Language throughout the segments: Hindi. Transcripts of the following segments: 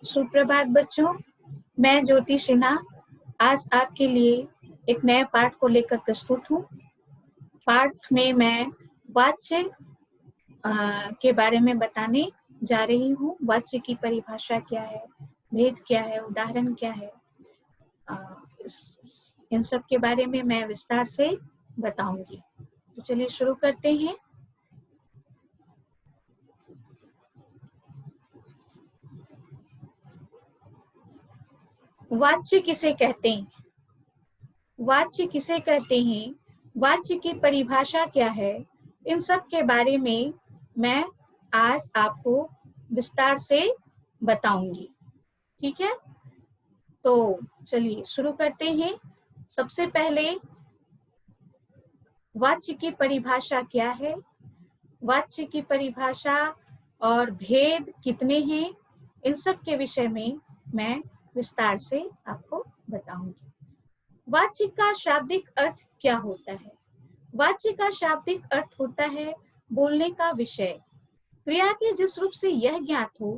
सुप्रभात बच्चों, मैं ज्योति सिन्हा आज आपके लिए एक नए पाठ को लेकर प्रस्तुत हूँ। पाठ में मैं वाच्य के बारे में बताने जा रही हूँ। वाच्य की परिभाषा क्या है, भेद क्या है, उदाहरण क्या है, इन सब के बारे में मैं विस्तार से बताऊंगी। तो चलिए शुरू करते हैं। वाच्य किसे कहते हैं? वाच्य किसे कहते हैं, वाच्य की परिभाषा क्या है, इन सब के बारे में मैं आज आपको विस्तार से बताऊंगी। ठीक है, तो चलिए शुरू करते हैं। सबसे पहले वाच्य की परिभाषा क्या है, वाच्य की परिभाषा और भेद कितने हैं, इन सब के विषय में मैं विस्तार से आपको बताऊंगी। वाच्य का शाब्दिक अर्थ क्या होता है? वाच्य का शाब्दिक अर्थ होता है बोलने का विषय। क्रिया के जिस रूप से यह ज्ञात हो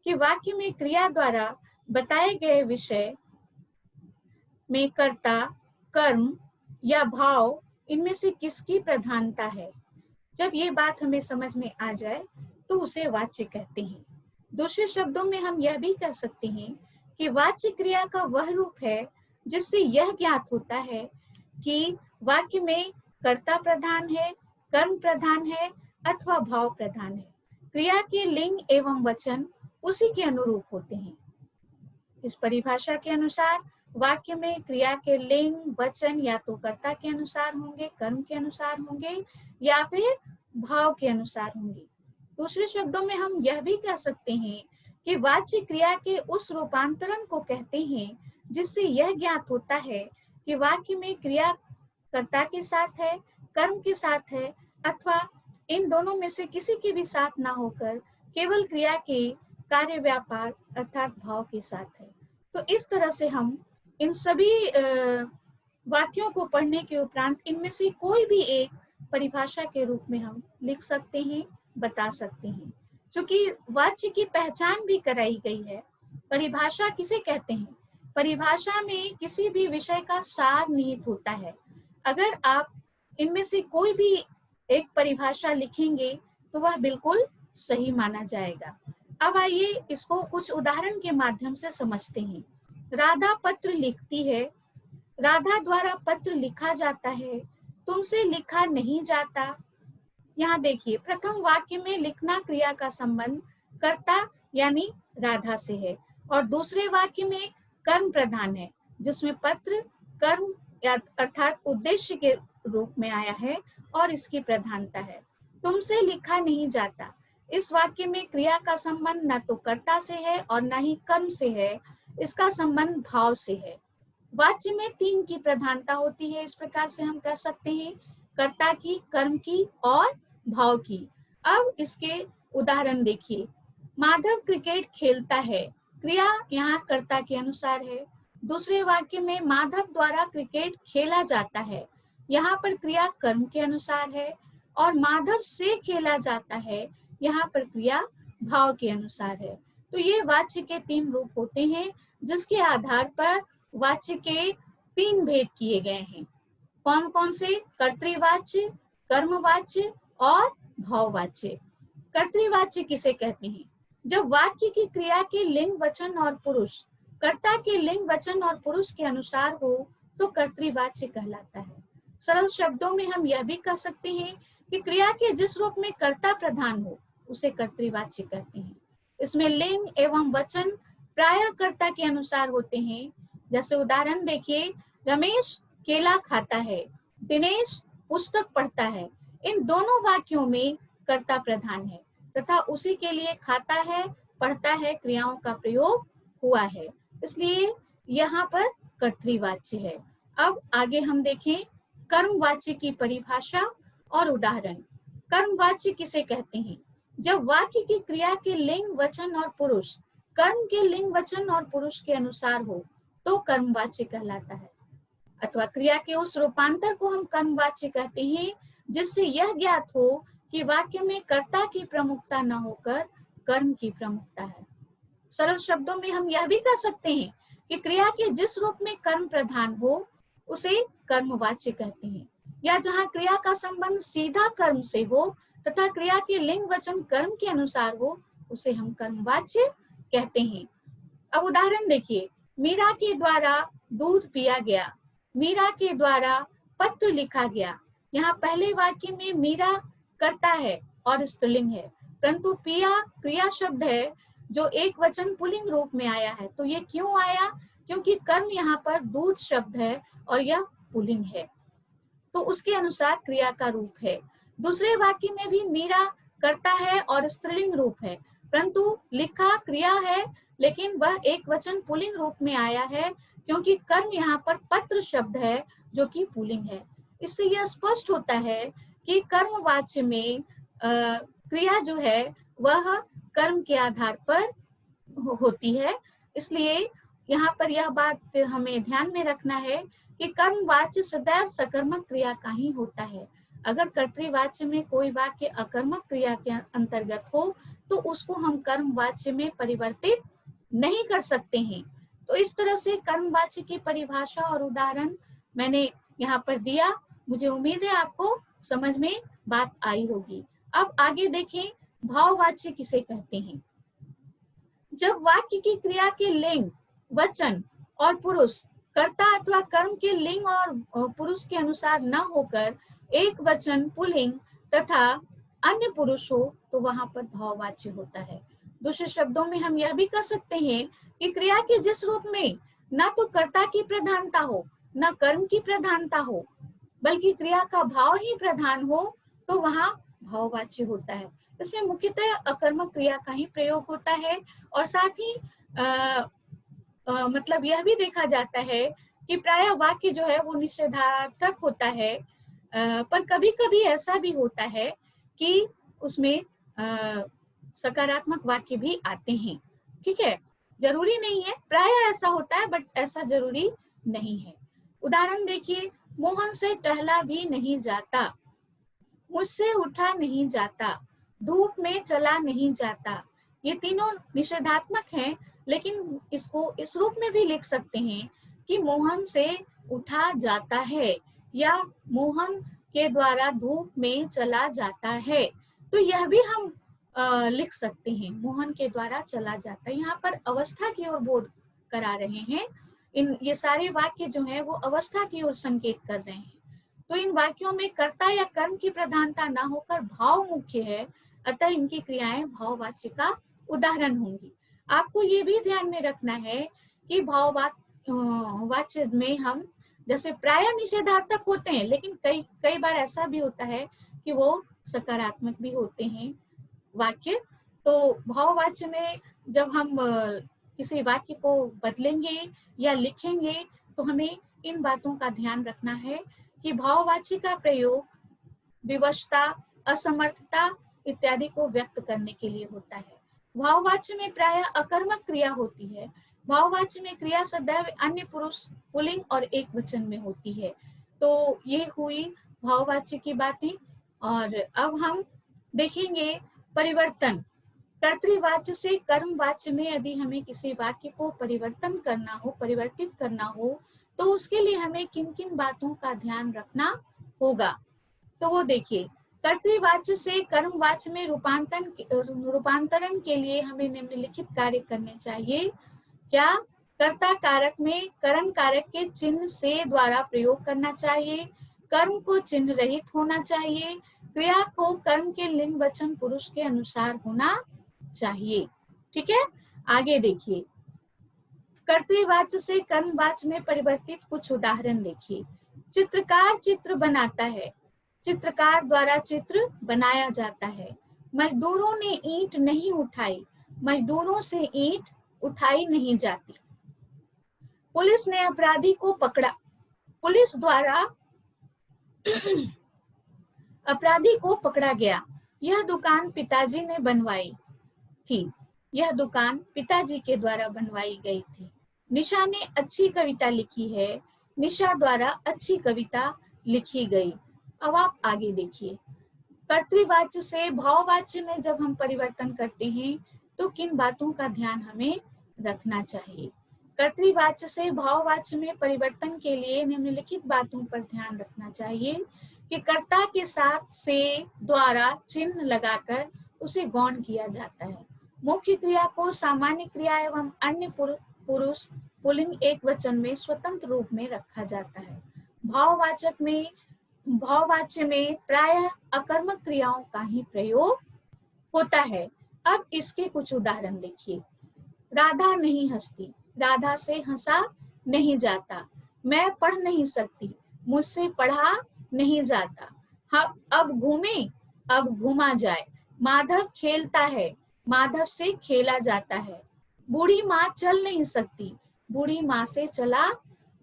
कि वाक्य में क्रिया द्वारा बताए गए विषय में कर्ता, कर्म या भाव इनमें से किसकी प्रधानता है। जब ये बात हमें समझ में आ जाए तो उसे वाच्य कहते हैं। दूसरे शब्दों में हम यह भी कह सकते हैं कि वाच्य क्रिया का वह रूप है जिससे यह ज्ञात होता है कि वाक्य में कर्ता प्रधान है, कर्म प्रधान है अथवा भाव प्रधान है। क्रिया के लिंग एवं वचन उसी के अनुरूप होते हैं। इस परिभाषा के अनुसार वाक्य में क्रिया के लिंग वचन या तो कर्ता के अनुसार होंगे, कर्म के अनुसार होंगे या फिर भाव के अनुसार होंगे। दूसरे शब्दों में हम यह भी कह सकते हैं कि वाच्य क्रिया के उस रूपांतरण को कहते हैं जिससे यह ज्ञात होता है कि वाक्य में क्रिया कर्ता के साथ है, कर्म के साथ है अथवा इन दोनों में से किसी के भी साथ ना होकर केवल क्रिया के कार्य व्यापार अर्थात भाव के साथ है। तो इस तरह से हम इन सभी वाक्यों को पढ़ने के उपरांत इनमें से कोई भी एक परिभाषा के रूप में हम लिख सकते हैं, बता सकते हैं। क्योंकि वाच्य की पहचान भी कराई गई है। परिभाषा किसे कहते हैं? परिभाषा में किसी भी विषय का सार निहित होता है। अगर आप इनमें से कोई भी एक परिभाषा लिखेंगे तो वह बिल्कुल सही माना जाएगा। अब आइए इसको कुछ उदाहरण के माध्यम से समझते हैं। राधा पत्र लिखती है, राधा द्वारा पत्र लिखा जाता है, तुमसे लिखा नहीं जाता। यहाँ देखिए, प्रथम वाक्य में लिखना क्रिया का संबंध कर्ता यानी राधा से है और दूसरे वाक्य में कर्म प्रधान है जिसमें पत्र कर्म अर्थात उद्देश्य के रूप में आया है और इसकी प्रधानता है। तुमसे लिखा नहीं जाता, इस वाक्य में क्रिया का संबंध न तो कर्ता से है और न ही कर्म से है, इसका संबंध भाव से है। वाच्य में तीन की प्रधानता होती है, इस प्रकार से हम कह सकते हैं कर्ता की, कर्म की और भाव की। अब इसके उदाहरण देखिए। माधव क्रिकेट खेलता है, क्रिया यहाँ कर्ता के अनुसार है। दूसरे वाक्य में माधव द्वारा क्रिकेट खेला जाता है, यहाँ पर क्रिया कर्म के अनुसार है और माधव से खेला जाता है, यहाँ पर क्रिया भाव के अनुसार है। तो ये वाच्य के तीन रूप होते हैं जिसके आधार पर वाच्य के तीन भेद किए गए हैं। कौन कौन से? कर्तृवाच्य, कर्मवाच्य और भाववाच्य। कर्तृवाच्य किसे कहते हैं? जब वाक्य की क्रिया के लिंग वचन और पुरुष कर्ता के लिंग वचन और पुरुष के अनुसार हो तो कर्तृवाच्य कहलाता है। सरल शब्दों में हम यह भी कह सकते हैं कि क्रिया के जिस रूप में कर्ता प्रधान हो उसे कर्तृवाच्य कहते हैं। इसमें लिंग एवं वचन प्रायः कर्ता के अनुसार होते हैं। जैसे उदाहरण देखिए, रमेश केला खाता है, दिनेश पुस्तक पढ़ता है। इन दोनों वाक्यों में कर्ता प्रधान है तथा उसी के लिए खाता है, पढ़ता है क्रियाओं का प्रयोग हुआ है, इसलिए यहाँ पर कर्तृवाच्य है। अब आगे हम देखें कर्मवाच्य की परिभाषा और उदाहरण। कर्मवाच्य किसे कहते हैं? जब वाक्य की क्रिया के लिंग वचन और पुरुष कर्म के लिंग वचन और पुरुष के अनुसार हो तो कर्मवाच्य कहलाता है, अथवा क्रिया के उस रूपांतर को हम कर्मवाच्य कहते हैं जिससे यह ज्ञात हो कि वाक्य में कर्ता की प्रमुखता न होकर कर्म की प्रमुखता है। सरल शब्दों में हम यह भी कह सकते हैं कि क्रिया के जिस रूप में कर्म प्रधान हो उसे कर्मवाच्य कहते हैं, या जहां क्रिया का संबंध सीधा कर्म से हो तथा क्रिया के लिंग वचन कर्म के अनुसार हो उसे हम कर्मवाच्य कहते हैं। अब उदाहरण देखिए, मीरा के द्वारा दूध पिया गया, मीरा के द्वारा पत्र लिखा गया। यहाँ पहले वाक्य में मीरा कर्ता है और स्त्रीलिंग है, परंतु पिया क्रिया शब्द है जो एक वचन पुल्लिंग रूप में आया है। तो ये क्यों आया? क्योंकि कर्म यहाँ पर दूध शब्द है और यह पुल्लिंग है, तो उसके अनुसार क्रिया का रूप है। दूसरे वाक्य में भी मीरा कर्ता है और स्त्रीलिंग रूप है, परंतु लिखा क्रिया है, लेकिन वह एक वचन पुल्लिंग रूप में आया है क्योंकि कर्म यहाँ पर पत्र शब्द है जो कि पुल्लिंग है। इससे यह स्पष्ट होता है कि कर्मवाच्य में क्रिया जो है वह कर्म के आधार पर होती है। इसलिए यहाँ पर यह बात हमें ध्यान में रखना है कि कर्मवाच्य सदैव सकर्मक क्रिया का ही होता है। अगर कर्तृवाच्य में कोई वाक्य अकर्मक क्रिया के अंतर्गत हो तो उसको हम कर्मवाच्य में परिवर्तित नहीं कर सकते हैं। तो इस तरह से कर्मवाच्य की परिभाषा और उदाहरण मैंने यहाँ पर दिया। मुझे उम्मीद है आपको समझ में बात आई होगी। अब आगे देखें, भाववाच्य किसे कहते हैं। जब वाक्य की क्रिया के लिंग, वचन और पुरुष कर्ता अथवा कर्म के लिंग और पुरुष के अनुसार न होकर एक वचन पुल्लिंग तथा अन्य पुरुष हो तो वहां पर भाववाच्य होता है। दूसरे शब्दों में हम यह भी कह सकते हैं कि क्रिया के जिस रूप में न तो कर्ता की प्रधानता हो न कर्म की प्रधानता हो, बल्कि क्रिया का भाव ही प्रधान हो, तो वहां भाववाच्य होता है। इसमें मुख्यतः अकर्मक क्रिया का ही प्रयोग होता है। और साथ ही मतलब यह भी देखा जाता है कि प्रायः वाक्य जो है वो निषेधार्थक होता है, पर कभी कभी ऐसा भी होता है कि उसमें सकारात्मक वाक्य भी आते हैं। ठीक है, जरूरी नहीं है, प्रायः ऐसा होता है बट ऐसा जरूरी नहीं है। उदाहरण देखिए, मोहन से टहला भी नहीं जाता, मुझसे उठा नहीं जाता, धूप में चला नहीं जाता। ये तीनों निषेधात्मक हैं, लेकिन इसको इस रूप में भी लिख सकते हैं कि मोहन से उठा जाता है या मोहन के द्वारा धूप में चला जाता है। तो यह भी हम लिख सकते हैं, मोहन के द्वारा चला जाता है। यहाँ पर अवस्था की ओर बोध करा रहे हैं। ये सारे वाक्य जो हैं वो अवस्था की ओर संकेत कर रहे हैं। तो इन वाक्यों में कर्ता या कर्म की प्रधानता ना होकर भाव मुख्य है, अतः इनकी क्रियाएं भाववाच्य का उदाहरण होंगी। आपको ये भी ध्यान में रखना है कि भाववाच्य में हम जैसे प्राय निषेधार्थक होते हैं, लेकिन कई बार ऐसा भी होता है कि वो सकारात्मक भी होते हैं वाक्य। तो भाववाच्य में जब हम किसी वाक्य को बदलेंगे या लिखेंगे तो हमें इन बातों का ध्यान रखना है कि भाववाच्य का प्रयोग विवशता, असमर्थता इत्यादि को व्यक्त करने के लिए होता है। भाववाच्य में प्रायः अकर्मक क्रिया होती है। भाववाच्य में क्रिया सदैव अन्य पुरुष, पुल्लिंग और एक वचन में होती है। तो ये हुई भाववाच्य की बातें। और अब हम देखेंगे परिवर्तन। कर्तृवाच्य से कर्मवाच्य में यदि हमें किसी वाक्य को परिवर्तित करना हो तो उसके लिए हमें किन किन बातों का ध्यान रखना होगा। तो वो देखिए, कर्तृवाच्य से कर्मवाच्य में रूपांतरण के लिए हमें निम्नलिखित कार्य करने चाहिए। क्या? कर्ता कारक में करण कारक के चिन्ह से द्वारा प्रयोग करना चाहिए, कर्म को चिन्ह रहित होना चाहिए, क्रिया को कर्म के लिंग वचन पुरुष के अनुसार होना चाहिए। ठीक है, आगे देखिए, कर्तृवाच्य से कर्मवाच्य में परिवर्तित कुछ उदाहरण देखिए। चित्रकार चित्र बनाता है, चित्रकार द्वारा चित्र बनाया जाता है। मजदूरों ने ईंट नहीं उठाई, मजदूरों से ईंट उठाई नहीं जाती। पुलिस ने अपराधी को पकड़ा, पुलिस द्वारा अपराधी को पकड़ा गया। यह दुकान पिताजी ने बनवाई थी, यह दुकान पिताजी के द्वारा बनवाई गई थी। निशा ने अच्छी कविता लिखी है, निशा द्वारा अच्छी कविता लिखी गई। अब आप आगे देखिए, कर्तृवाच्य से भाववाच्य में जब हम परिवर्तन करते हैं तो किन बातों का ध्यान हमें रखना चाहिए। कर्तृवाच्य से भाववाच्य में परिवर्तन के लिए निम्नलिखित बातों पर ध्यान रखना चाहिए कि कर्ता के साथ से द्वारा चिन्ह लगाकर उसे गौण किया जाता है। मुख्य क्रिया को सामान्य क्रिया एवं अन्य पुरुष पुल्लिंग एक वचन में स्वतंत्र रूप में रखा जाता है। भाववाच्य में प्रायः अकर्मक क्रियाओं का ही प्रयोग होता है। अब इसके कुछ उदाहरण देखिए। राधा नहीं हंसती, राधा से हंसा नहीं जाता। मैं पढ़ नहीं सकती, मुझसे पढ़ा नहीं जाता। हाँ, अब घूमे, अब घूमा जाए। माधव खेलता है, माधव से खेला जाता है। बूढ़ी माँ चल नहीं सकती, बूढ़ी माँ से चला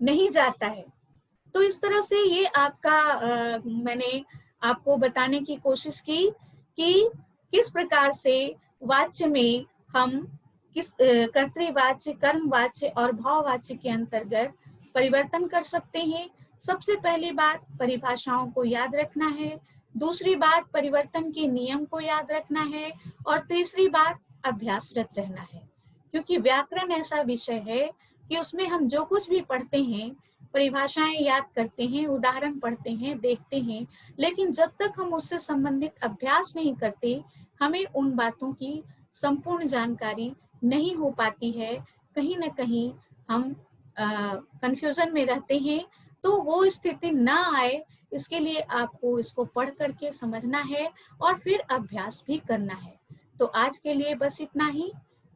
नहीं जाता है। तो इस तरह से ये आपका मैंने आपको बताने की कोशिश की कि किस प्रकार से वाच्य में हम किस कर्तृवाच्य, कर्मवाच्य और भाववाच्य के अंतर्गत परिवर्तन कर सकते हैं। सबसे पहली बात परिभाषाओं को याद रखना है, दूसरी बात परिवर्तन के नियम को याद रखना है, और तीसरी बात अभ्यासरत रहना है। क्योंकि व्याकरण ऐसा विषय है कि उसमें हम जो कुछ भी पढ़ते हैं, परिभाषाएं याद करते हैं, उदाहरण पढ़ते हैं, देखते हैं, लेकिन जब तक हम उससे संबंधित अभ्यास नहीं करते, हमें उन बातों की संपूर्ण जानकारी नहीं हो पाती है। कहीं ना कहीं हम कंफ्यूजन में रहते हैं। तो वो स्थिति ना आए, इसके लिए आपको इसको पढ़ करके समझना है और फिर अभ्यास भी करना है। तो आज के लिए बस इतना ही।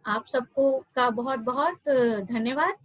आप सबको का बहुत बहुत धन्यवाद।